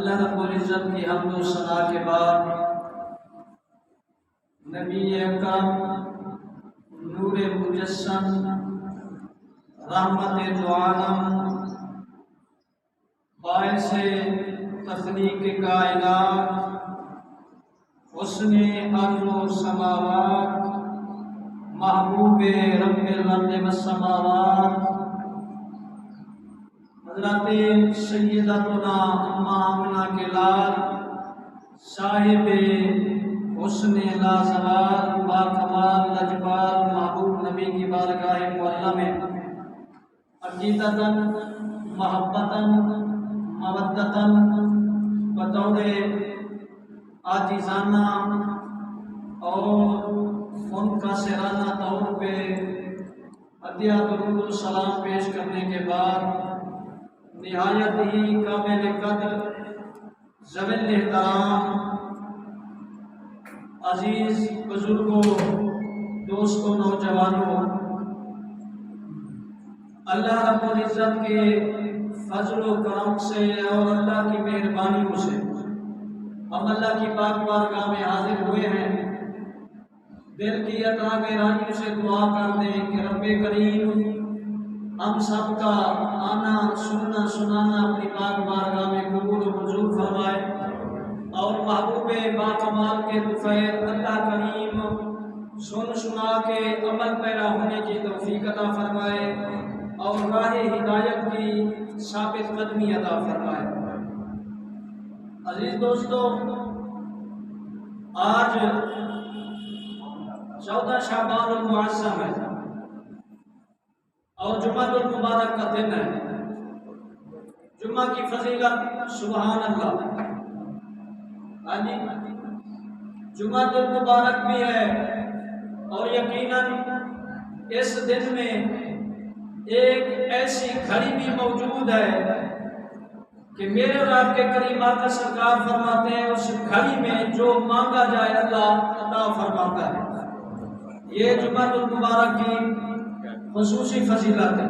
اللہ رب العزت کی حمد و ثنا کے بعد نبی اکرم نور مجسم رحمت دو عالم باعث تخلیق کائنات حسن ارض و سماوات محبوب رب الارض والسماوات حضرت سیدتنا اماں آمنہ کے لال صاحب حسن لازوال باکمال لجپال محبوب نبی کی بارگاہ معظمہ میں عقیدتاً محبتاً مودتاً بطور عاجزانہ اور ان کا سرانہ طور پہ عطیہ درود و سلام پیش کرنے کے بعد نہایت ہی قابل قدر ذوی الاحترام عزیز بزرگوں دوستوں نوجوانوں اللہ رب العزت کے فضل و کرم سے اور اللہ کی مہربانیوں سے ہم اللہ کی پاک بارگاہ میں حاضر ہوئے ہیں۔ دل کی عطا گہرائیوں سے دعا کر دیں کہ رب کریم ہم سب کا آنا سننا سنانا اپنی پاک بارگاہ میں قبول و منظور فرمائے اور محبوب باکمال کے طفیل اللہ کریم سن سنا کے عمل پیرا ہونے کی توفیق عطا فرمائے اور راہ ہدایت کی ثابت قدمی عطا فرمائے۔ عزیز دوستو، آج 14 شعبان المعظم ہے اور جمعہ المبارک کا دن ہے۔ جمعہ کی فضیلت سبحان اللہ، جمعہ المبارک بھی ہے اور یقیناً اس دن میں ایک ایسی گھڑی بھی موجود ہے کہ میرے اور آپ کے کریم آقا سرکار فرماتے ہیں اس گھڑی میں جو مانگا جائے اللہ عطا فرماتا ہے۔ یہ جمعہ المبارک کی خصوصی فضیلت ہے۔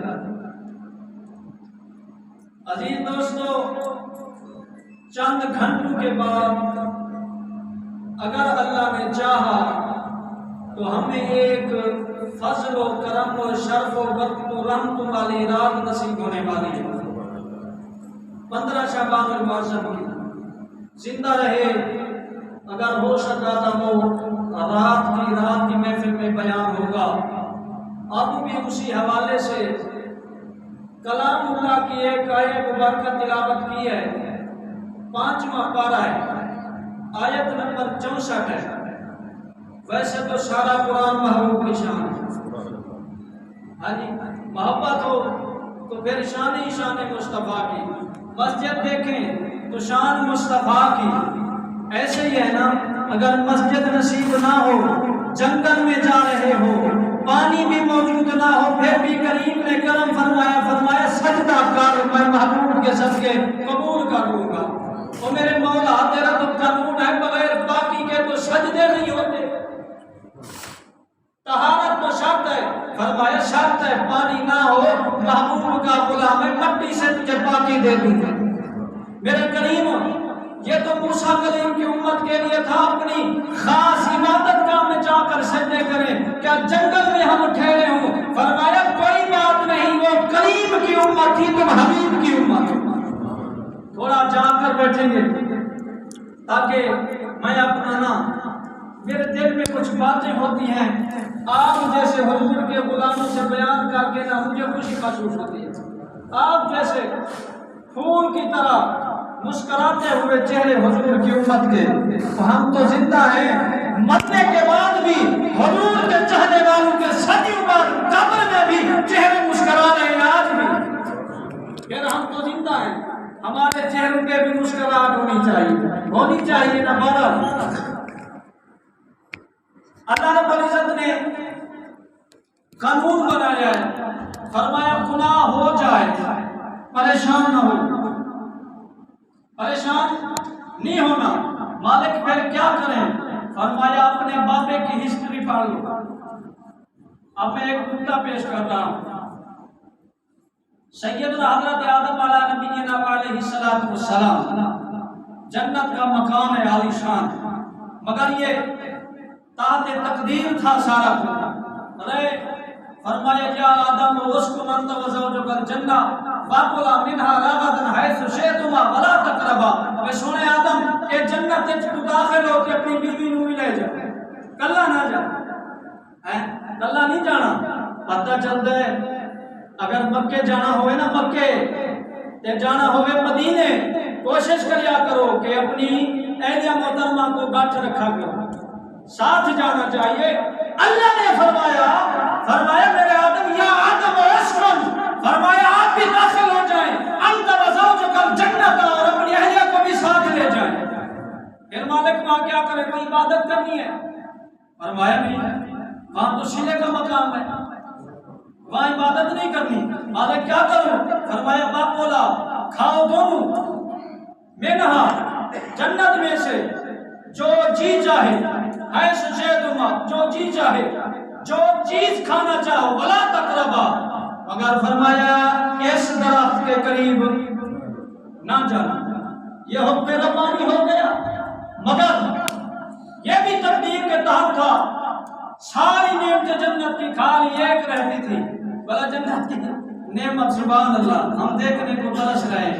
عزیز دوستو، چند گھنٹوں کے بعد اگر اللہ نے چاہا تو ہمیں ایک فضل و کرم و شرف و برکت و رحمت والی رات نصیب ہونے والی ہے۔ 15 شعبان المعظم کی زندہ رہے اگر ہو سکا تو وہ رات کی محفل میں بیان ہوگا۔ اب بھی اسی حوالے سے کلام اللہ کی ایک آیت مبارکہ تلاوت کی ہے، 5واں پارہ ہے، آیت نمبر 64 ہے۔ ویسے تو سارا قرآن محبوب کی شان ہے، محبت ہو تو پھر شان ہی شان مصطفیٰ کی۔ مسجد دیکھیں تو شان مصطفیٰ کی۔ ایسے ہی ہے نا، اگر مسجد نصیب نہ ہو، جنگل میں جا رہے ہو، پانی بھی موجود نہ ہو، پھر بھی کریم نے کرم فرمایا سجدہ کر، میں محبوب کے صدقے قبول کر لوں گا۔ اور میرے مولا تیرا تو قانون ہے، بغیر پاکی کے تو سجدے نہیں ہوتے۔ طہارت تو شرط ہے، فرمایا شرط ہے پانی نہ ہو، محبوب کا غلام ہے، مٹی سے تجھے پاکی دے دوں گا۔ میرے کریم، یہ تو موسیٰ کلیم کی امت کے لیے تھا اپنی خاص عبادت گاہ میں جا کر سجدے کریں، کیا جنگل میں ہم ٹھہرے ہوں؟ فرمایا کوئی بات نہیں، وہ کریم کی امت تھی، تم حبیب کی امت ہو۔ تھوڑا جا کر بیٹھیں گے تاکہ میں اپنا میرے دل میں کچھ باتیں ہوتی ہیں آپ جیسے حضور کے غلاموں سے بیان کر کے مجھے خوشی محسوس ہوتی ہے۔ آپ جیسے پھول کی طرح مسکراتے ہوئے چہرے حضور کی امت کے، ہم تو زندہ ہیں، مرنے کے بعد بھی حضور کے چاہنے والوں کے صدیوں بعد قبر میں بھی چہرے مسکرا رہے ہیں آج بھی۔ پھر ہم تو زندہ ہیں، ہمارے چہروں پہ بھی مسکراہٹ ہونی چاہیے نا بارہ۔ اللہ رب العزت نے قانون بنایا ہے، فرمایا گناہ ہو جائے پریشان نہ ہو، پریشان نہیں ہونا۔ مالک پھر کیا کریں؟ فرمایا اپنے بابے کی ہسٹری پڑھ لو۔ اب میں ایک نکتہ پیش کر رہا ہوں۔ سیدنا حضرت آدم علیہ نبینا علیہ السلام جنت کا مکان ہے عالیشان، مگر یہ تحت تقدیر تھا سارا کچھ۔ ارے فرمایا یا آدم اسکن انت وزوجک الجنہ فکلا منہا رغدا حیث شئتما ولا تقربا۔ اے سونے آدم اے جنت وچ تو داخل ہو کے اپنی بیوی نوں بھی لے جا، کلا نہ جا، کلا نہیں جانا۔ پتہ چلدا ہے اگر مکے جانا ہوئے نا، مکے تے جانا ہوئے مدینے، کوشش کریا کرو کہ اپنی اہلیہ محترمہ کو گٹھ رکھا کرو، ساتھ جانا چاہیے۔ اللہ نے فرمایا میرے آدم یا آدم اسکن، فرمایا آپ بھی داخل ہو جائیں، انت وزوجک الجنت، اور اپنی اہلیہ کو بھی ساتھ لے جائیں۔ پھر مالک وہاں کیا کرے؟ کوئی عبادت کرنی ہے؟ فرمایا نہیں، وہاں تو شیلے کا مقام ہے، وہاں عبادت نہیں کرنی۔ مالک کیا کروں؟ فرمایا باپ بولا کھاؤ دونوں منہا، جنت میں سے جو جی چاہے، حیث شئتما، جو جی چاہے، جو چیز کھانا چاہو، ولا تقربا، مگر فرمایا اس درخت کے قریب نہ جانا۔ یہ حکم ربانی ہو گیا، مگر یہ بھی تقدیر کے تحت تھا۔ ساری نعمت جنت کی خالی ایک رہتی تھی، بلا جنت کی نعمت سبحان اللہ ہم دیکھنے کو ترس رہے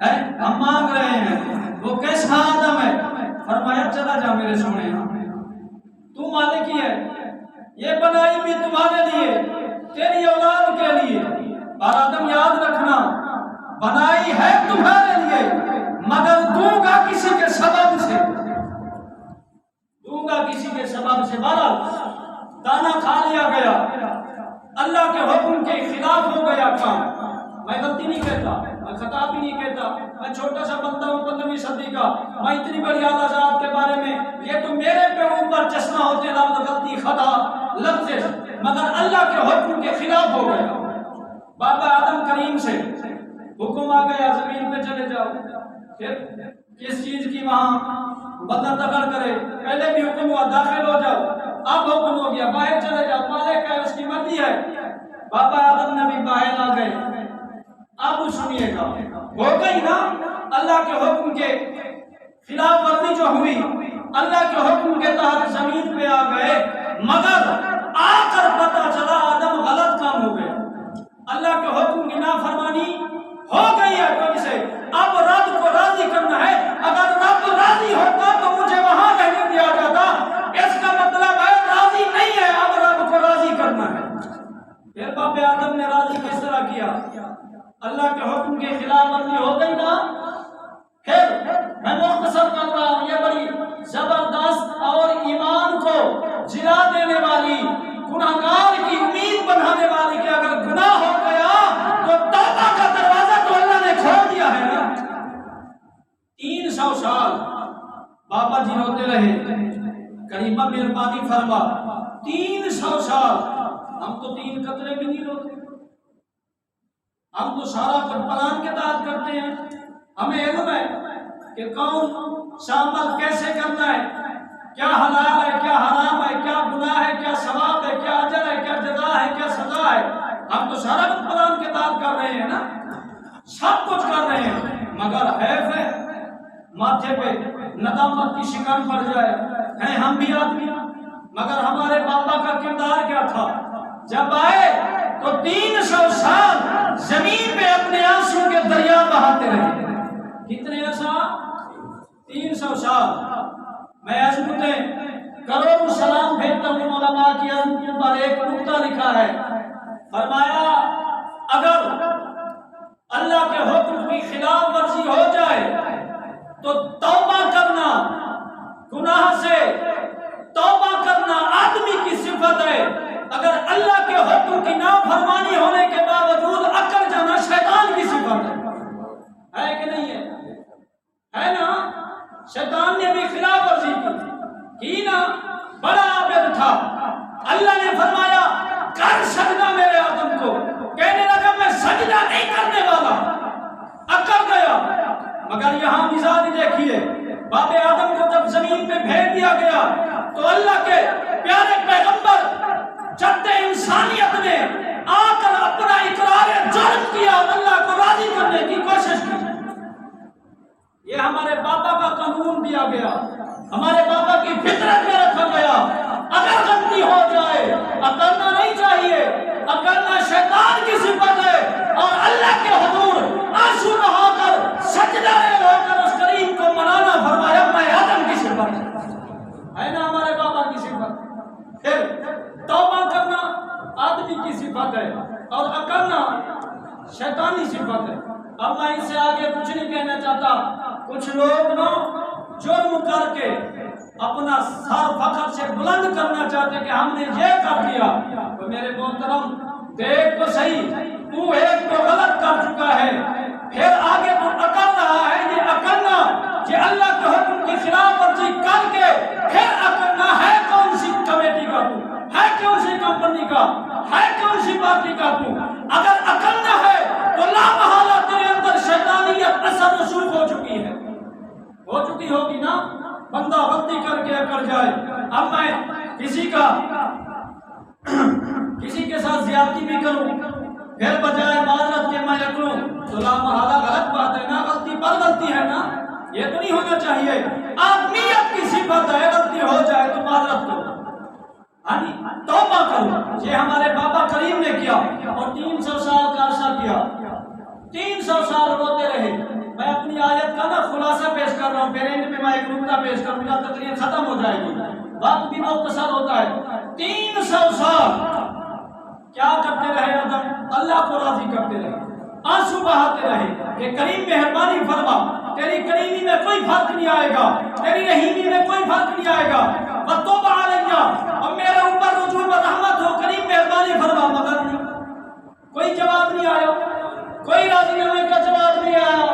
ہیں، ہم مانگ رہے ہیں، وہ کیسا آدم ہے؟ فرمایا چلا جا میرے سونے، تو مالک ہی ہے، یہ بنائی بھی تمہارے لیے، تیری اولاد کے لیے، اور آدم یاد رکھنا بنائی ہے تمہارے لیے، مگر دوں گا کسی کے سبب سے، دوں گا کسی کے سبب سے۔ بہرحال دانا کھا لیا گیا، اللہ کے حکم کے خلاف ہو گیا کام۔ میں غلطی نہیں کہتا، میں خطا بھی نہیں کہتا، میں چھوٹا سا بندہ ہوں 15ویں صدی کا، میں اتنی بڑی اعلیٰ ذات کے بارے میں یہ تو میرے پہ اوپر چشمہ ہوتے لفظ غلطی خطا لفظ، مگر اللہ کے حکم کے خلاف ہو گیا۔ بابا آدم کریم سے حکم آ گیا زمین پہ چلے جاؤ، پھر کس چیز کی وہاں بندہ دخل کرے؟ پہلے بھی حکم ہوا داخل ہو جاؤ، اب حکم ہو گیا باہر چلے جاؤ، مالک ہے اس کی مرضی ہے۔ بابا آدم نے بھی باہر آ گئے، اب سنیے گا ہو گئی نا اللہ کے حکم کے خلاف ورزی جو ہوئی، اللہ کے حکم کے تحت زمین پہ آ گئے، مگر آ کر پتہ چلا آدم غلط کام ہو گیا، اللہ کے حکم کی نافرمانی ہو گئی ہے کوئی سے۔ اب رب کو راضی کرنا ہے، اگر رب راضی ہوتا تو مجھے وہاں رہنے دیا جاتا، اس کا مطلب ہے راضی نہیں ہے، اب رب کو راضی کرنا ہے۔ پھر باپ آدم نے راضی کس طرح کیا؟ اللہ کے حکم کے خلاف ورزی ہو گئی نا۔ پھر میں مختصر کر رہا ہوں، یہ بڑی زبردست اور ایمان کو جلا دینے والی، گناہگار کی امید بنانے والی کہ اگر گناہ ہو گیا تو توبہ کا دروازہ تو اللہ نے کھول دیا ہے نا۔ 300 سال بابا جی روتے رہے، کریمہ مہربانی فرما 300 سال، ہم تو 3 قطرے بھی نہیں روتے، ہم تو سارا پلان کے تحت کرتے ہیں، ہمیں علم ہے کہ کون سا عمل کیسے کرنا ہے، کیا حلال ہے کیا حرام ہے، کیا گناہ ہے کیا ثواب ہے، کیا اجر ہے کیا جزا ہے کیا سزا ہے، ہم تو سارا پلان کے تحت کر رہے ہیں نا، سب کچھ کر رہے ہیں، مگر حیف ہے ماتھے پہ ندامت کی شکن پڑ جائے۔ ہیں ہم بھی آدمی، مگر ہمارے بابا کا کردار کیا تھا؟ جب آئے تو 300 سال زمین پہ اپنے آنسو کے دریا بہاتے رہے۔ کتنے ایسا؟ 300 سال۔ میں عظمتیں کروڑوں سلام بھیجتا ہوں علماء کی عظمتوں پر، ایک نقطہ لکھا ہے، فرمایا اگر اللہ کے حکم کی خلاف ورزی ہو جائے تو توبہ کرنا، گناہ سے توبہ کرنا آدمی کی صفت ہے، اگر اللہ کے حکم کی نافرمانی ہونے کے باوجود اکڑ جانا شیطان کی صفت ہے کہ نہیں ہے نا؟ شیطان نے بھی خلاف ورزی کی نا، بڑا عابد تھا، اللہ نے فرمایا کر سجدہ میرے آدم کو، ہمارے بابا کی فطرت میں رکھا گیا اگر غلطی ہو جائے اکڑنا نہیں چاہیے، اکڑنا شیطان کی صفت ہے، اور اللہ کے حضور آنسو بہا کر سجدہ ہو کر اس کریم کو منانا فرمایا میں آدم کی صفت ہے نا ہمارے بابا کی صفت۔ پھر توبہ کرنا آدمی کی صفت ہے اور اکڑنا شیطانی صفت ہے۔ اب میں اس سے آگے کچھ نہیں کہنا چاہتا۔ کچھ لوگ نا جرم کر کے اپنا سر فخر سے بلند کرنا چاہتے کہ ہم نے یہ کر دیا، تو میرے محترم دیکھ تو صحیح، تو ایک تو غلط کر چکا ہے، پھر آگے تو اکڑ رہا ہے۔ یہ اکڑنا، یہ اللہ کے حکم کی خلاف ورزی کر کے پھر اکڑنا ہے کون سی کمیٹی کا تو، ہے کون سی کمپنی کا، ہے کون سی پارٹی کا تو؟ اگر اکڑنا ہے تو لا محالہ تیرے اندر شیطانیت اثر رسوخ ہو چکی ہے، ہو چکی ہوگی نا۔ بندہ غلطی کر کے اکڑ جائے، اب میں کسی کے ساتھ زیادتی بھی کروں، پھر بجائے معذرت کے میں اکڑوں، تو لا محالہ غلط بات ہے نا، غلطی پر غلطی ہے نا، یہ تو نہیں ہونا چاہیے۔ آدمیت کی صفت ہے غلطی ہو جائے تو معذرت کرو، توبہ کرو۔ یہ ہمارے بابا کریم نے کیا اور 300 سال کا عرصہ کیا، 300 سال روتے رہے۔ میں اپنی آیت کا نا خلاصہ پیش کر رہا ہوں، پھر اینڈ میں ایک نقطہ پیش کروں گا، تقریر ختم ہو جائے گی، وقت بھی مختصر ہوتا ہے۔ 300 سال کیا کرتے رہے آدم؟ اللہ کو راضی کرتے رہے، آنسو بہاتے رہے کہ کریم مہربانی فرما، تیری کریمی میں کوئی فرق نہیں آئے گا، تیری رحیمی میں کوئی فرق نہیں آئے گا، وَتُوبَ عَلَيَّ، اور میرے اوپر رجوع برحمت ہو، کریم مہربانی فرما۔ مگر کوئی جواب نہیں آیا، کوئی راضی نامے کا جواب نہیں آیا۔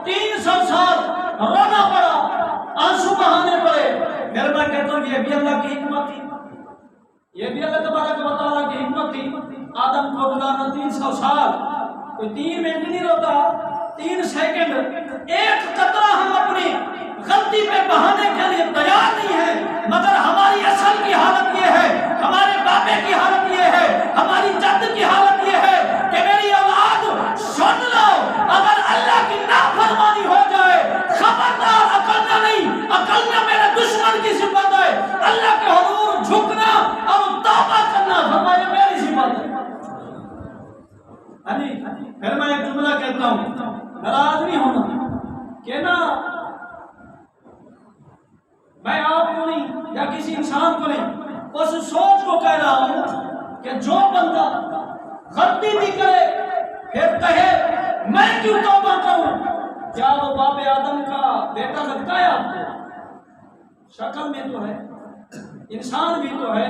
300 سال رونا پڑا، آنسو بہانے پڑے۔ پھر میں کہتا ہوں یہ بھی اللہ کی حکمت تھی، یہ بھی اللہ تبارک و تعالیٰ کی حکمت تھی۔ آدم کو بلانا 300 سال، کوئی 3 منٹ نہیں روتا، 3 سیکنڈ، ایک قطرہ ہم اپنی غلطی پہ بہانے کے لیے تیار نہیں ہے، مگر ہماری اصل کی حالت یہ ہے، ہمارے باپے کی حالت یہ ہے، ہماری جد کی حالت یہ ہے کہ میری اولاد سن لو، اگر اللہ کی نافرمانی ہو جائے خبردار اکڑنا نہیں، اکڑنا میرے دشمن کی صفت ہے، اللہ کے حضور جھکنا اور توبہ کرنا فرمایا میری صفت ہے۔ پھر میں ایک جملہ کہتا ہوں، ناراض نہیں ہونا کہ نا میں آپ کو نہیں یا کسی انسان کو نہیں، اس سوچ کو کہہ رہا ہوں کہ جو بندہ غلطی بھی کرے پھر کہے میں کیوں توبہ کروں، کیا وہ باپ آدم کا بیٹا لگتا ہے آپ کو؟ شکل میں تو ہے، انسان بھی تو ہے،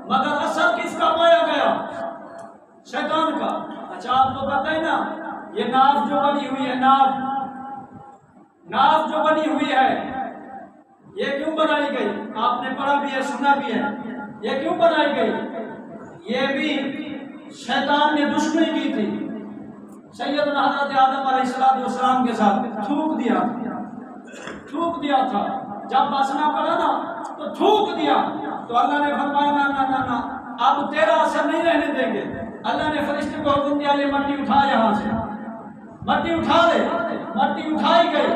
مگر اثر کس کا پایا گیا؟ شیطان کا۔ اچھا آپ کو پتہ ہے نا یہ ناف جو بنی ہوئی ہے، ناف جو بنی ہوئی ہے یہ کیوں بنائی گئی؟ آپ نے پڑھا بھی ہے، سنا بھی ہے، یہ کیوں بنائی گئی؟ یہ بھی شیطان نے دشمنی کی تھی سیدنا حضرت آدم علیہ السلام کے ساتھ، تھوک دیا تھا، جب بسنا پڑا نا تو تھوک دیا، تو اللہ نے فرمایا نا اب تیرا اثر نہیں رہنے دیں گے۔ اللہ نے فرشتے کو حکم دیا یہ مٹی اٹھا، یہاں سے مٹی اٹھا لے، مٹی اٹھائی گئی،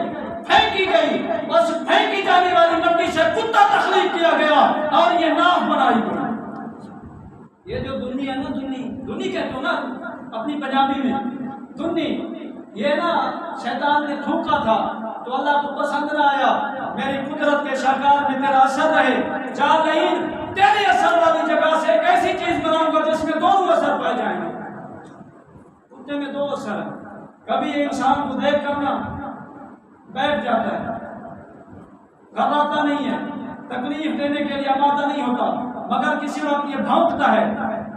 پھینکی گئی، بس پھینکی جانے والی مٹی سے کتا تخلیق کیا گیا اور یہ ناف بنائی گئی۔ یہ جو دنی ہے نا، دنی کہتے ہو نا اپنی پنجابی میں، دنی، یہ نا شیطان نے تھوکا تھا تو اللہ کو پسند نہ آیا، میری قدرت کے شاہکار میں تیرا اثر رہے، جا نہیں تیرے اثر والی جگہ سے ایک ایسی چیز بناؤں گا جس میں دونوں اثر پائے جائیں گے۔ کتے میں 2 اثر ہیں، کبھی یہ انسان کو دیکھ کرنا بیٹھ جاتا ہے، گھبراتا نہیں ہے، تکلیف دینے کے لیے آمادہ نہیں ہوتا، مگر کسی وقت یہ بھونکتا ہے۔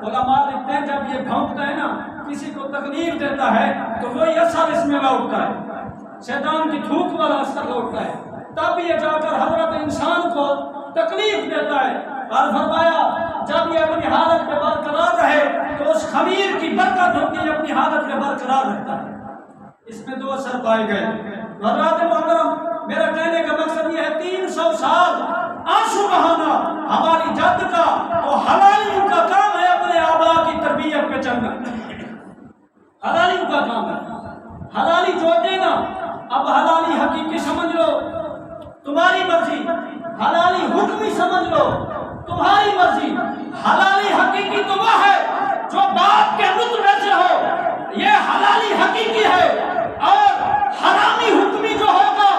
علماء لکھتے ہیں جب یہ بھونکتا ہے نا، کسی کو تکلیف دیتا ہے تو وہی اثر اس میں لوٹتا ہے، شیطان کی تھوک والا اثر لوٹتا ہے، تب یہ جا کر حضرت انسان کو تکلیف دیتا ہے۔ اور فرمایا جب یہ اپنی حالت میں برقرار رہے تو اس خمیر کی برکت ہوتی ہے، اپنی حالت میں برقرار رہتا ہے۔ اس میں 2 اثر پائے گئے۔ حضرات محترم، میرا کہنے کا مقصد یہ ہے 300 سال آنسو بہانا ہماری جد کا، تو حلالیوں کا کام ہے اپنے آبا کی تربیت پہ چلنا، حلالیوں کا کام ہے، حلالی جو دینا، اب حلالی حقیقی سمجھ لو، تمہاری مرضی، حلالی حکمی سمجھ لو، تمہاری مرضی۔ حلالی حقیقی تو وہ ہے جو باپ کے نطفے سے ہو، یہ حلالی حقیقی ہے۔ اور حرامی حکمی جو ہوگا،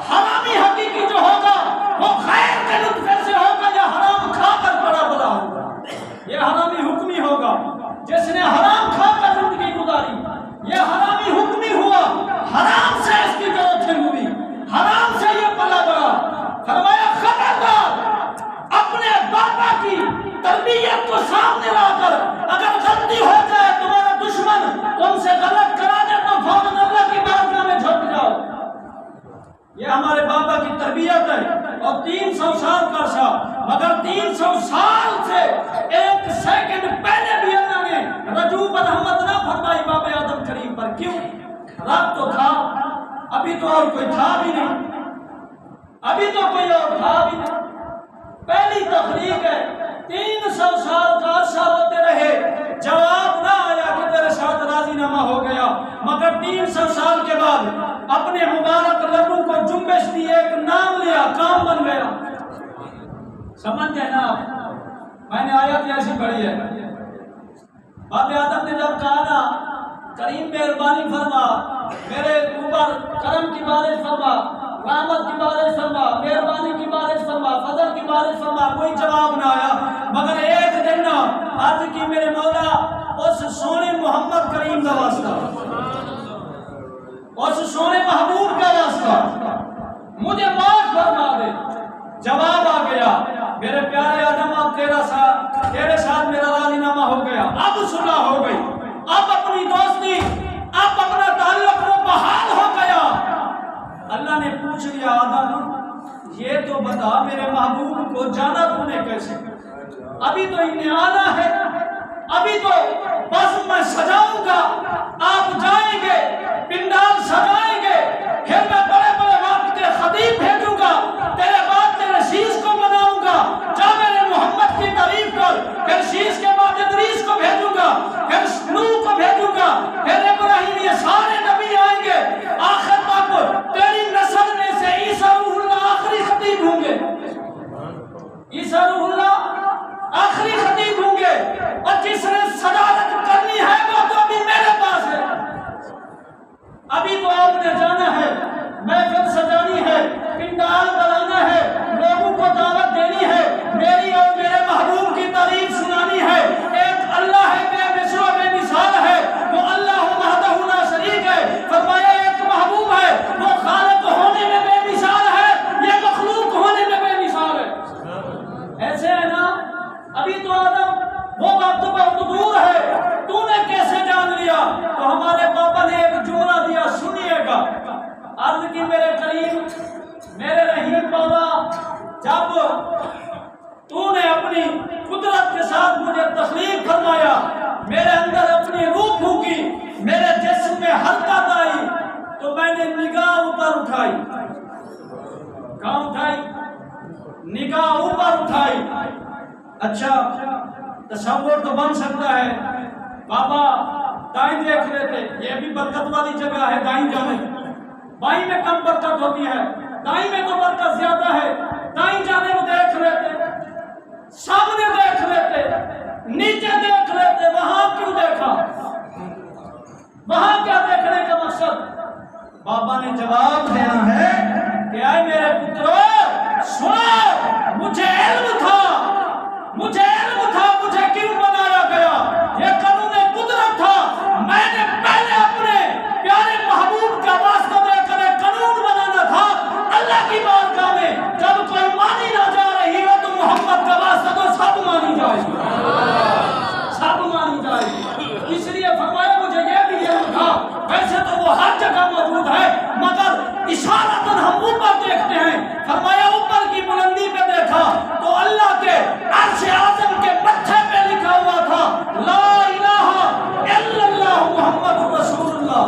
حرامی حقیقی جو ہوگا وہ غیر کے نطفے سے ہوگا یا حرام کھا کر بڑا بڑا ہوگا، یہ حرامی حکمی ہوگا۔ جس نے حرام کھا کر زندگی گزاری یہ حرامی حکمی ہوا، حرام سے اس کی گروتھنگ ہوئی، حرام سے یہ پلا بڑا۔ فرمایا خبردار، اپنے بابا کی تربیت کو سامنے لا کر اگر غلطی ہو جائے، تمہارا دشمن تم سے غلط کرا دے تو فوراً اللہ کی بارگاہ میں جھک جاؤ۔ یہ ہمارے بابا کی تربیت ہے، اور 300 سال کا عرصہ، مگر 300 سال سے 1 سیکنڈ پہلے بھی اللہ نے رجوع برحمت نہ فرمائی بابا آدم کریم پر۔ کیوں؟ رب تو تھا، ابھی تو اور کوئی تھا بھی نہیں، ابھی تو کوئی اور تھا بھی نہیں، پہلی تخلیق ہے۔ 300 سال کا عرصہ روتے رہے، جواب نہ آیا کہ تیرے ساتھ راضی نامہ ہو گیا، مگر 300 سال کے بعد اپنے مبارک لبوں کو جنبش دی، ایک نام لیا، کام بن گیا۔ سمجھ گئے نا آپ؟ میں نے آیت ایسی پڑھی ہے، باپ آدم نے جب کہا نا کریم مہربانی فرما، میرے اوپر کرم کی بارش فرما، رحمت کی بارش فرما، مہربانی کی بارش فرما، فضل کی بارش فرما، کوئی جواب نہ آیا، مگر ایک دن عرض کی میرے مولا اس سونے محمد کریم کا واسطہ، اس سونے محبوب کا واسطہ مجھے معاف فرما دے۔ جواب آ گیا، میرے پیارے آدم اب تیرے ساتھ میرا راضی نامہ ہو گیا، اب صلح ہو گئی، اب اپنی دوستی، اب اپنا تعلق وہ بحال ہو گیا۔ اللہ نے پوچھ لیا آدم یہ تو بتا میرے محبوب کو جانا تو نے کیسے؟ ابھی تو انہیں آنا ہے، ابھی تو بس میں سجاؤں گا، آپ جائیں گے، پنڈال سجائیں گے، پھر میں بڑے بڑے وقت کے خطیب بھیجوں گا، تیرے بعد تیرے شیش کو بناؤں گا، جا میرے محمد کی تعریف کر، پھر شیش کے بعد ادریس کو بھیجوں گا، پھر نوح کو بھیجوں گا، پھر ابراہیم، یہ سارے نبی آئیں گے، آخر تک تیری نسل میں سے عیسیٰ روح اللہ آخری خطیب ہوں گے، عیسیٰ روح اللہ آخری خطیب ہوں گے، اور جس نے صدارت کرنی ہے وہ تو ابھی میرے پاس ہے۔ ابھی تو آپ نے جانا ہے، محفل سجانی ہے، پنڈال بنانا ہے، لوگوں کو دعوت دینی ہے، میری اور میرے محبوب کی تعریف سنانی ہے۔ ایک اللہ ہے، بے مثل و بے مثال ہے، وہ اللہ وحدہ لا شریک ہے۔ فرمایا ایک محبوب ہے، وہ خالق ہونے میں بے مثال ہے، یہ مخلوق ہونے میں بے مثال ہے۔ ایسے ہے نا، ابھی تو آدم وہ وقت بہت دور ہے، تو نے کیسے جان لیا؟ تو ہمارے پاپا نے ایک جملہ دیا، سنیے گا۔ عرض کی میرے کریم، میرے رحیم مولا، جب تو نے اپنی قدرت کے ساتھ مجھے تخلیق فرمایا، میرے اندر اپنی روح پھونکی، میرے جسم میں حرکت آئی، تو میں نے نگاہ اوپر اٹھائی۔ کہاں اٹھائی؟ نگاہ اوپر اٹھائی۔ اچھا تصور تو بن سکتا ہے، بابا دائیں دیکھ لیتے، یہ بھی برکت والی جگہ ہے، دائیں جانے، بائیں میں کم برکت ہوتی ہے، دائیں میں تو برکت زیادہ ہے، دائیں جانے کو دیکھ لیتے، سامنے دیکھ لیتے، نیچے دیکھ لیتے، وہاں کیوں دیکھا؟ وہاں کیا دیکھنے کا مقصد؟ بابا نے جواب دینا ہے کہ اے میرے پترو سنو، مجھے علم تھا، مجھے کیوں بنایا گیا، یہ قانون قدرت تھا، میں نے پہلے اپنے پیارے محبوب کا واسطہ دے کر ایک قانون بنانا تھا اللہ کی بارگاہ میں، جب کوئی مانی نہ جا رہی ہو تو محمد کا واسطہ تو سب مانی جائے گی، سب مانی جائے گی۔ اس لیے فرمایا مجھے یہ بھی علم تھا، ویسے تو وہ ہر جگہ موجود ہے، مگر اشارتاً ہم اوپر دیکھتے ہیں۔ فرمایا اوپر کی بلندی پہ دیکھا تو اللہ کے عرش اعظم کے متھے پہ لکھا ہوا تھا لا الہ الا اللہ محمد رسول اللہ۔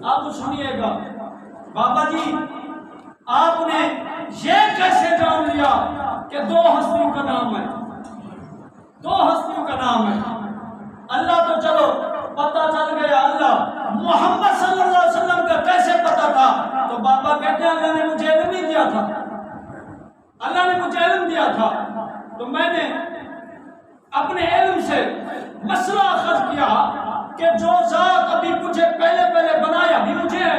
آپ سنیے گا بابا جی، آپ نے یہ کیسے جان لیا کہ 2 ہستیوں کا نام ہے، 2 ہستیوں کا نام ہے؟ اللہ تو چلو پتہ چل گیا، اللہ محمد صلی اللہ علیہ وسلم کا کیسے پتہ تھا؟ تو بابا کہتے ہیں اللہ نے مجھے علم نہیں دیا تھا، تو میں نے اپنے علم سے مسئلہ اخذ کیا کہ جو ذات ابھی مجھے پہلے بنایا بھی مجھے ہے،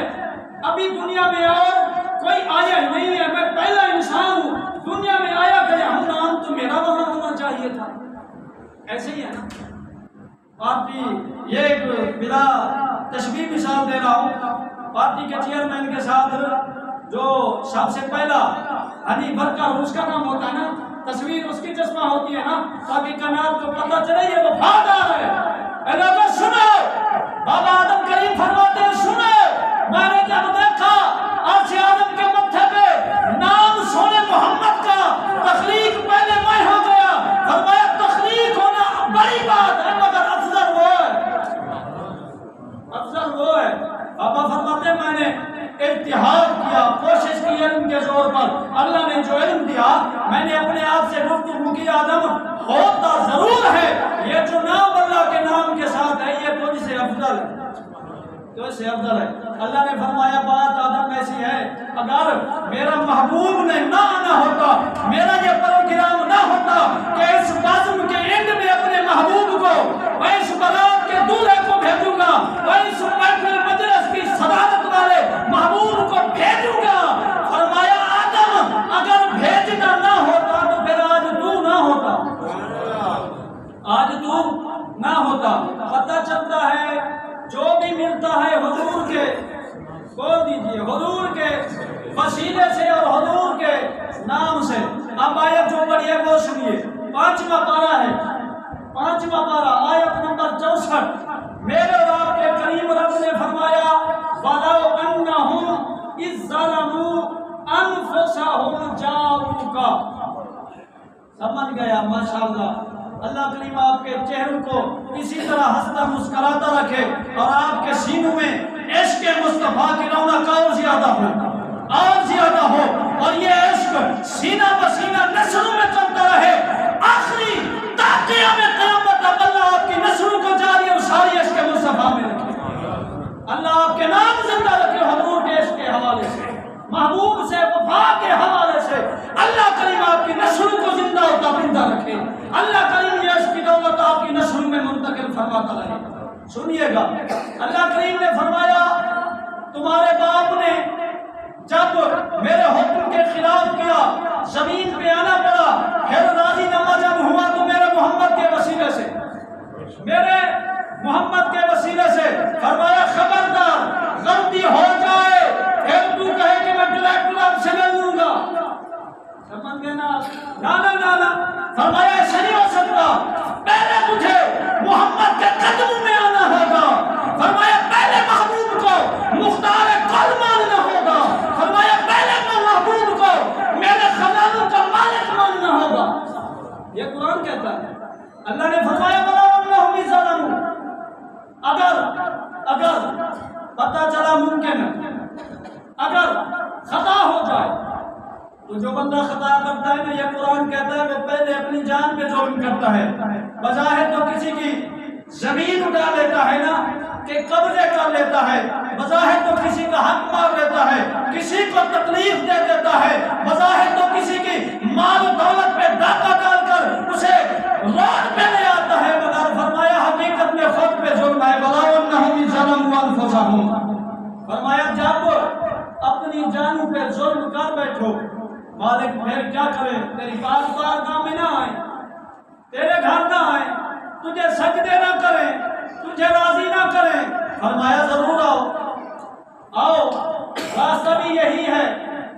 ابھی دنیا میں اور کوئی آیا ہی نہیں ہے، میں پہلا انسان ہوں، دنیا میں آیا گیا ہوں، نام تو میرا وہاں ہونا چاہیے تھا۔ ایسے ہی ہے نا پارٹی، یہ ایک بلا تشبیہ مثال دے رہا ہوں، پارٹی کے چیئرمین کے ساتھ جو سب سے پہلا ہنی بھر کا اس کا نام ہوتا ہے نا، تصویر اس کی چشمہ ہوتی ہے نا، تاکہ کائنات کو پتہ چلے یہ وفادار ہے۔ اے لوگوں سنو، بابا آدم کریم فرماتے ہیں سنو، میں نے جب دیکھا عرش آدم کے متھے پہ نام سونے محمد کا، تخلیق پہلے میں ہو گیا، فرمایا تخلیق ہونا بڑی بات ہے مگر افضل وہ ہے، افضل وہ ہے۔ بابا فرماتے ہیں میں نے اتحاد کیا، کوشش کی علم کے زور پر، اللہ نے جو علم دیا میں نے اپنے آپ سے گفتگو کی، آدم ہوتا ضرور ہے، یہ جو نام اللہ کے نام کے ساتھ ہے یہ تجھ سے افضل ہے، تو سے افضل ہے۔ اللہ نے فرمایا بات آدم ایسی ہے، اگر میرا محبوب نے نہ آنا ہوتا، میرا یہ پروگرام نہ ہوتا کہ اس بزم کے اینڈ میں اپنے محبوب کو، میں اس برات کے دولہے کو بھیجوں گا، میں اس محفل مجلس کی صدارت والے محبوب کو بھیجوں گا، فرمایا آدم اگر بھیجنا نہ ہوتا تو پھر آج تو نہ ہوتا، آج تو نہ ہوتا۔ پتہ چلتا ہے جو بھی ملتا ہے حضور کے، بول دیجئے حضور کے وسیلے سے اور حضور کے نام سے۔ اب آیت جو پڑھی ہے وہ سنیے، 5واں پارہ ہے، 5واں پارہ آیت نمبر 64، میرے اور آپ کے کریم رب نے فرمایا وَلَوْ أَنَّهُمْ إِذْ ظَلَمُوا أَنفُسَهُمْ جَاءُوكَ۔ سمجھ گیا ماشاءاللہ۔ اللہ کریم آپ کے چہروں کو اسی طرح ہنستا مسکراتا رکھے اور آپ کے سینوں میں عشق مصطفیٰ کی رونق اور زیادہ ہو، اور زیادہ ہو، اور یہ عشق سینہ بسینہ نسلوں میں چلتا رہے، آخری تاقیہ میں قیامت تک اللہ آپ کی نسلوں کو جاری اور ساری عشق مصطفیٰ میں رکھے، اللہ آپ کے نام زندہ رکھے حضور کے عشق کے حوالے سے، محبوب سے، وفا کے حوالے سے، اللہ کریم آپ کی نسلوں کو زندہ اور تابندہ رکھے، اللہ کریم یہ عشق کی دولت آپ کی نسلوں میں منتقل فرماتا رہے۔ سنیے گا، اللہ کریم نے فرمایا تمہارے باپ نے جب میرے حکم کے خلاف کیا، زمین پہ آنا پڑا، پھر راضی نما جب ہوا تو میرے محمد کے وسیلے سے، میرے محمد کے وسیلے سے فرمایا خبردار غلطی ہو جائے پھر تو کہے کہ میں ڈائریکٹ آپ سے مل لوں گا، سمجھ گئے نا؟ نا فرمایا ایسا نہیں ہو سکتا، پہلے مجھے محمد کے قدموں میں آنا ہوگا، فرمایا پہلے محبوب کو مختار کل ماننا ہوگا، فرمایا پہلے محبوب کو میرے خزانوں کا مالک ماننا ہوگا۔ یہ قرآن کہتا ہے، اللہ نے فرمایا وَلَوْ ظَلَمُوا، اگر پتہ چلا ممکن ہے اگر خطا ہو جائے تو جو بندہ خطا کرتا ہے نا، یہ قرآن کہتا ہے وہ پہلے اپنی جان پہ ظلم کرتا ہے، بظاہر تو کسی کی زمین اٹھا لیتا ہے نا کہ قبضے کر لیتا ہے، بظاہر تو کسی کا حق مار لیتا ہے، کسی کو تکلیف دے دیتا ہے، بظاہر تو کسی کی مال و دولت پہ ڈاکہ ڈال کر اسے روڈ پہ لے آتا ہے، مگر فرمایا حقیقت میں خود پہ ظلم ہے۔ وَلَوْ أَنَّهُمْ ظَلَمُوا أَنفُسَهُمْ، فرمایا جب اپنی جانوں پہ ظلم کر بیٹھو، مالک پھر کیا کرے؟ تیری بارگاہ میں نہ آئے، تیرے گھر نہ آئے، تجھے سجدے نہ کریں، تجھے راضی نہ کریں، فرمایا ضرور آؤ، راستہ بھی یہی ہے،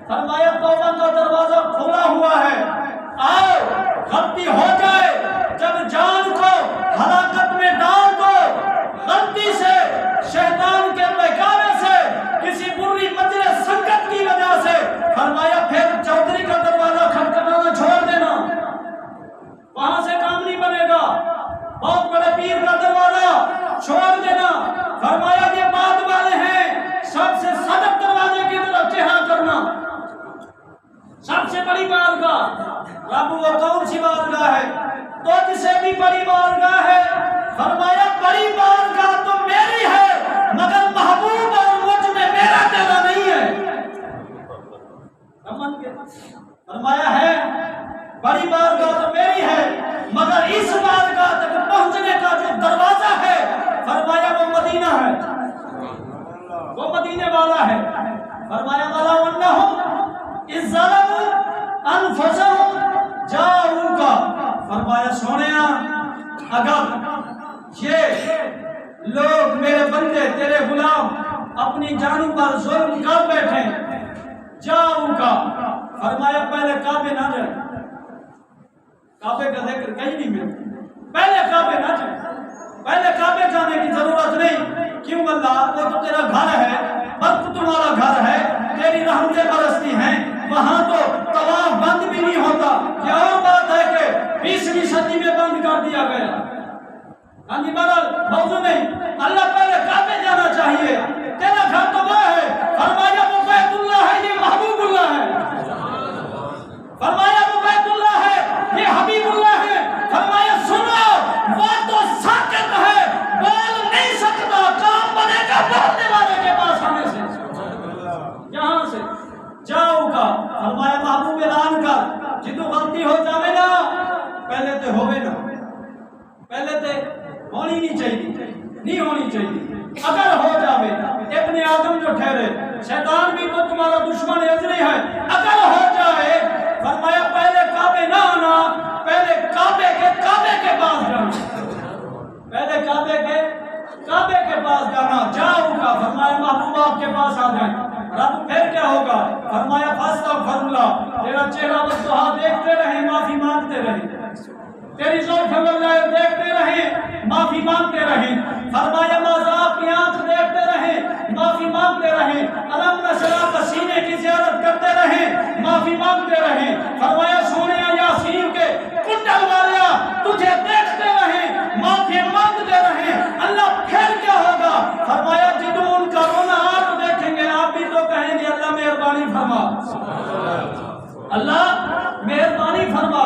فرمایا توبہ کا دروازہ کھلا ہوا ہے، آؤ، غلطی ہو جائے جب جان کو ہلاکت میں ڈال دو، غلطی سے، شیطان کے بہکاوے سے، کسی بری مجلس سنگت کی وجہ سے، فرمایا پھر چودھری کا دروازہ کھٹکھٹانا چھوڑ دینا، وہاں سے کام نہیں بنے گا، بہت بڑے پیر کا دروازہ چھوڑ دینا، فرمایا یہ بعد والے ہیں، سب سے صدق دروازے کی طرف چہرہ کرنا، سب سے بڑی بارگاہ رب وہ کون سی بارگاہ ہے؟ تو جسے بھی بڑی بارگاہ ہے، فرمایا بڑی بارگاہ تو میری ہے مگر محبوب اور مجھ میں میرا تیرا نہیں ہے، فرمایا ہے بڑی بارگاہ تو میری ہے. فرمایا وَلَوْ أَنَّهُمْ إِذْ ظَلَمُوا أَنفُسَهُمْ جَاءُوكَ. فرمایا سونیا اگر یہ لوگ میرے بندے تیرے غلام اپنی جانوں پر ظلم کر بیٹھے جاؤگا. فرمایا پہلے کعبے نہ جائے. کعبے کا ذکر کہیں نہیں ملتا. پہلے کعبے نہ جائے. پہلے کعبے جانے کی ضرورت نہیں. کیوں اللہ؟ وہ تو تیرا گھر ہے, وقت تمہارا گھر ہے, تیری رحمتیں برستی ہیں. وہاں تو طواف بند بھی نہیں ہوتا. یہ اور بات ہے کہ 20ویں صدی میں بند کر دیا گیا. ہاں جی بہرحال موضوع نہیں. اللہ پہلے کعبے جانا چاہیے. تیرا گھر تو وہ ہے. فرمایا وہ بیت اللہ ہے, یہ محبوب اللہ ہے. فرمایا وہ بیت اللہ ہے, یہ حبیب اللہ ہے. فرمایا سنو وہ تو ساکت ہے, بول نہیں سکتا. کام بنے گا بولنے والے کے پاس آنے سے. یہاں سے جاؤ گا. فرمایا محبوب اعلان کر جدو غلطی ہو جاوے نا پہلے تے ہوئے نا, پہلے تے ہونی نہیں چاہیے, نہیں ہونی چاہیے. اگر ہو جاوے ابن آدم جو ٹھہرے, شیطان بھی تو تمہارا دشمن ازلی ہے. اگر ہو جائے فرمایا پہلے کعبے نہ آنا, پہلے کعبے کے پاس جانا. پہلے کعبے کے پاس جانا. جاؤ گا. فرمایا محبوب آپ کے پاس آ جائیں. رب پھر کیا ہوگا؟ فرمایا فاستغفر اللہ. تیرا چہرہ والضحا دیکھتے رہیں, معافی مانگتے رہیں. تیری زلف واللیل دیکھتے رہیں, معافی مانگتے رہیں. فرمایا ماذا آپ کی آنکھ دیکھتے رہیں, معافی مانگتے رہیں. علم نشرح کا سینے کی زیارت کرتے رہیں, معافی مانگتے رہیں. فرمایا سونیا یاسین کے کنڈل والیا تجھے دیکھتے رہیں, معافی مانگتے رہیں. اللہ پھر کیا ہوگا؟ فرمایا جدو ان کا رونا آپ دیکھیں گے آپ بھی تو کہیں گے اللہ مہربانی فرما, اللہ مہربانی فرما.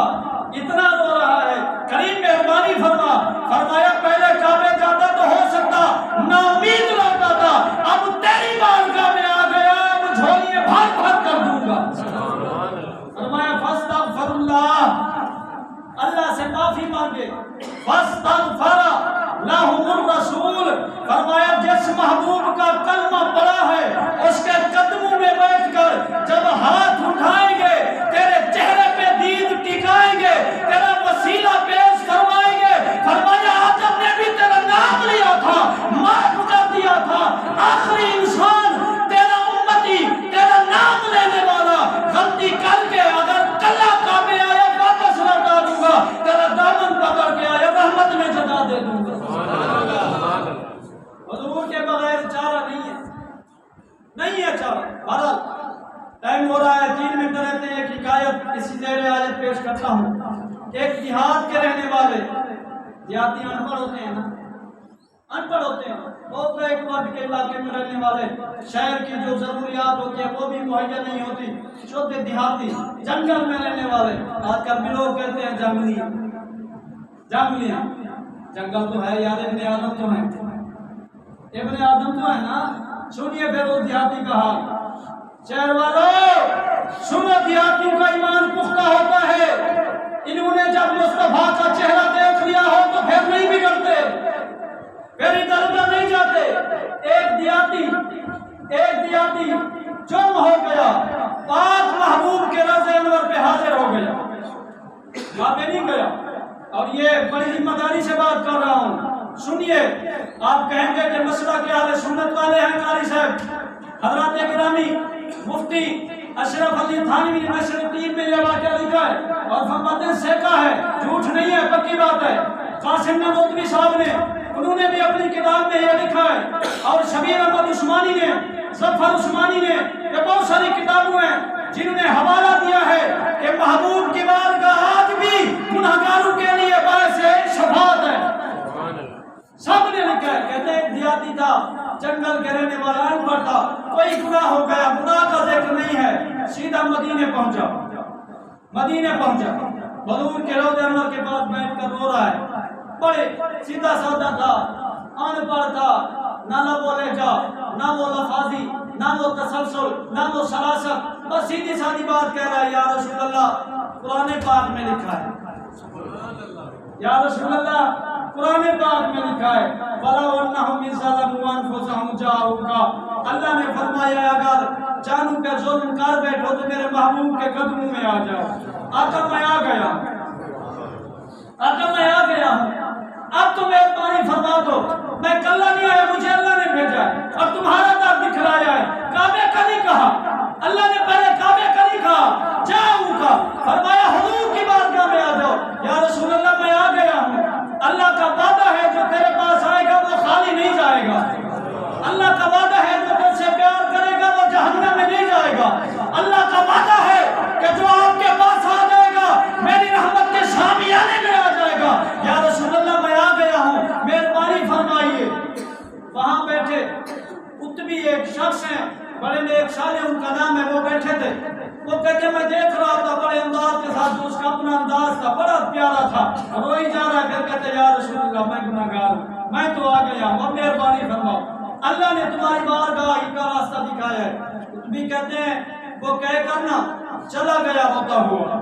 اتنا رو رہا ہے, کریم مہربانی فرما. فرمایا پہلے کعبے جاتا تو ہو سکتا نا امید لگتا تھا, اب تیری بارگاہ میں آ گیا, اب جھولیے بھر بھر کر دوں گا. فرمایا فاستغفر اللہ, اللہ سے معافی مانگے. فاستغفر لهم الرسول. فرمایا جس محبوب کا کلمہ پڑا ہے اس کے قدموں میں بیٹھ کر جب ہاتھ اٹھائیں گے تیرے چہرے پہ دید ٹکائیں گے, تیرا وسیلہ پیش کروائیں گے. فرمایا آدم نے بھی تیرا نام لیا تھا, معاف کر دیا تھا. آخری انسان تیرا امتی, تیرا نام لینے والا غلطی کر کے اگر کلا کعبے آیا واپس لوٹا دوں گا, تیرا دامن پکڑ کے آیا رحمت میں جگہ دے دوں گا. حضور کے بغیر چارہ نہیں ہے, نہیں ہے چارہ. بہرحال ٹائم ہو رہا ہے, 3 منٹ رہتے ہیں. ایک حکایت اسی زیر آیت پیش کرتا ہوں. ایک دیہات کے رہنے والے, دیہاتی ان پڑھ ہوتے ہیں نا, ان پڑھ ہوتے ہیں, بہت بیک وارڈ کے علاقے میں رہنے والے, شہر کی جو ضروریات ہوتی ہیں وہ بھی مہیا نہیں ہوتی. چھوٹے دیہاتی جنگل میں رہنے والے, آج کل بھی لوگ کہتے ہیں جنگلی, جنگلیاں. جنگل تو ہے یار, ابن آدم تو ہے, ابن آدم تو ہے نا. سنیے پھر وہ دیہاتی کا حال. شہر والوں سنو, دیہاتیوں کا ایمان پختہ ہوتا ہے. انہوں نے جب مصطفیٰ کا چہرہ دیکھ لیا ہو تو پھر نہیں بگڑتے, پھر ادھر ادھر نہیں جاتے. ایک دیہاتی جم ہو گیا, پاک محبوب کے روضہ انور پہ حاضر ہو گیا, وہاں پہ نہیں گیا. اور یہ بڑی ذمہ داری سے بات کر رہا ہوں, سنیے. آپ کہیں گے کہ مسئلہ کیا ہے, سنت والے ہیں قاری صاحب. حضرات گرامی مفتی اشرف علی تھانوی نے نشر الدین میں یہ واقعہ لکھا ہے اور فرماتے ہیں سیکا ہے, جھوٹ نہیں ہے, پکی بات ہے. قاسم نانوتوی صاحب نے, انہوں نے بھی اپنی کتاب میں یہ لکھا ہے, اور شبیر احمد عثمانی نے, ظفر عثمانی نے, یہ بہت ساری کتابوں ہیں جنہوں نے حوالہ دیا ہے کہ محبوب کی بارگاہ آج بھی گناہگاروں کے لیے باعث شفاعت ہے. سب نے لکھا ہے. کہتے ہیں دیہاتی تھا, جنگل کے رہنے والا, ان پر تھا, کوئی گناہ ہو گیا, گناہ کا ذکر نہیں ہے, سیدھا مدینے پہنچا. حضور کے روضہ انور کے پاس بیٹھ کر رو رہا ہے. بڑے سیدھا سادہ تھا, ان پڑھ تھا, نہ وہ لہجہ, نہ وہ لفاظی, نہ وہ تسلسل, نہ وہ سلاست, بس سیدھی سادی بات کہہ رہا ہے. یا رسول اللہ قرآن پاک میں لکھا ہے, یا رسول اللہ قرآن پاک میں لکھا ہے, وَلَوْ أَنَّهُمْ إِذْ ظَلَمُوا أَنفُسَهُمْ جَاءُوكَ. اللہ نے فرمایا فرمایا اگر جانوں پہ ظلم کر بیٹھو تو میرے محبوب کے قدموں میں آ جاؤ. آقا میں آ گیا، آقا میں آ گیا ہوں، اب تو مہربانی فرما دو. میں کل نہیں آیا، مجھے اللہ نے بھیجا ہے اور تمہارا در دکھلایا ہے. کعبے کا نہیں کہا، اللہ نے پہلے کعبے کا نہیں کہا، جاؤں کا. فرمایا حضور کی بارگاہ میں آ جاؤ. یا رسول اللہ میں آ گیا ہوں. اللہ کا وعدہ ہے جو تیرے پاس آئے گا وہ خالی نہیں جائے گا. اللہ کا وعدہ ہے جو تجھ سے پیار کرے گا وہ جہنم میں نہیں جائے گا. اللہ کا وعدہ ہے کہ جو آپ کے پاس آ جائے گا میری رحمت کے شامیانے میں آ جائے گا. یا رسول اللہ میں آ گیا ہوں، مہربانی فرمائیے. وہاں بیٹھے اتبی ایک شخص ہیں، بڑے نیک صالح ان کا نام ہے، وہ بیٹھے تھے. وہ کہتے میں دیکھ رہا تھا بڑے انداز کے ساتھ، جو اس کا اپنا انداز تھا بڑا پیارا تھا، روئی جا رہا ہے. پھر کہتے یا رسول اللہ میں گناہگار ہوں، میں تو آ گیا ہوں، اب مہربانی فرماؤ، اللہ نے تمہاری بارگاہ کا راستہ دکھایا ہے. بھی کہتے ہیں وہ کہہ کرنا چلا گیا ہوتا ہوا.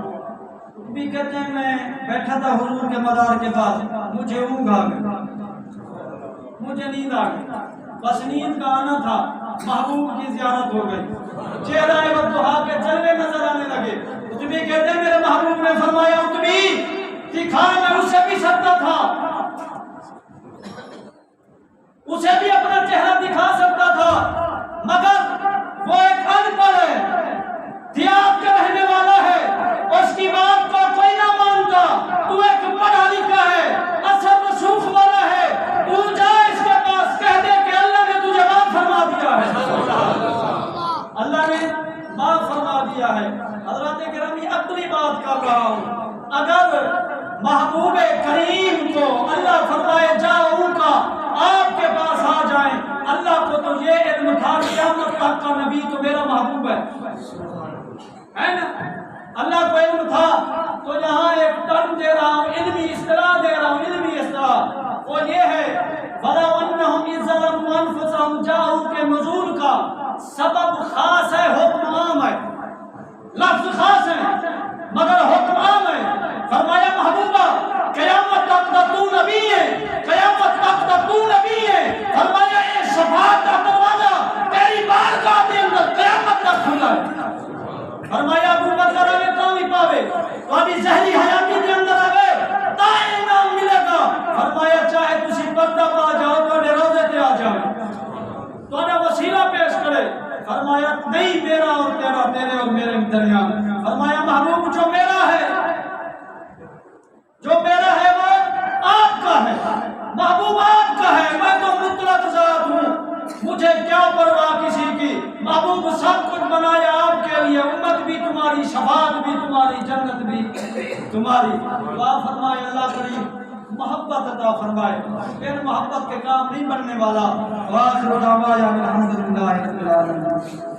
بھی کہتے ہیں میں بیٹھا تھا حضور کے مزار کے پاس، مجھے اونگ آ گئی، مجھے نیند آ گئی. بس نیند کا آنا تھا، محبوب کی زیارت ہو گئی، چہرہ وضحا کے جلوے نظر آنے لگے. اتبی کہتے ہیں میرے محبوب نے فرمایا اتبی دکھا، میں اسے بھی سکتا تھا، اسے بھی اپنا چہرہ دکھا سکتا تھا، مگر وہ ایک ان پڑھ ہے، دیہات کا رہنے والا ہے، اس کی بات کو کوئی نہ مانتا. تو ایک پڑھا لکھا ہے، اثر رسوخ والا ہے، تو جا اس کے پاس کہہ دے کہ اللہ نے تجھے معاف فرما دیا ہے، اللہ نے معاف فرما دیا ہے. حضرات گرامی عقلی بات کر رہا ہوں، اگر محبوب کریم کو اللہ فرمائے جاؤں کا آپ کے پاس آ جائیں، اللہ کو تو یہ علم تھا قیامت تک کا نبی تو میرا محبوب ہے نا. اللہ کو علم تھا. تو یہاں ایک ٹرم دے رہا ہوں، علمی اصطلاح دے رہا ہوں، علمی اصطلاح، وہ یہ ہے وَلَوْ أَنَّهُمْ إِذْ ظَلَمُوا أَنفُسَهُمْ جَاءُوكَ کے نزول کا سبب خاص ہے، حکم عام ہے، لفظ خاص ہے مگر حکم عام ہے. فرمایا محبوبہ قیامت تک تو نبی ہے، قیامت تک تو نبی ہے. فرمایا یہ شفاعت کا دروازہ تیری بارگاہ کے اندر قیامت تک کھلا ہے. فرمایا ابو بکر علیہ تاوی پاوے تو ابھی زہری حیاتی کے اندر آگے تا انعام ملے گا. فرمایا چاہے تسی پردہ پا جاؤ تو روزے تے آ جاؤ تو نے وسیلہ پیش کرے. فرمایا نہیں میرا اور تیرا، تیرے اور میرے درمیان. فرمایا محبوب جو میرا ہے، جو میرا ہے وہ آپ کا ہے، محبوب آپ کا ہے، میں تو مطلق ذات ہوں، مجھے کیا پرواہ کسی کی. محبوب سب کچھ بنایا آپ کے لیے، امت بھی تمہاری، شفاعت بھی تمہاری، جنت بھی تمہاری. دعا فرمائے اللہ کریم محبت عطا فرمائے، پھر محبت کے کام نہیں بننے والا. وآخر دعوانا الحمدللہ رب العالمین.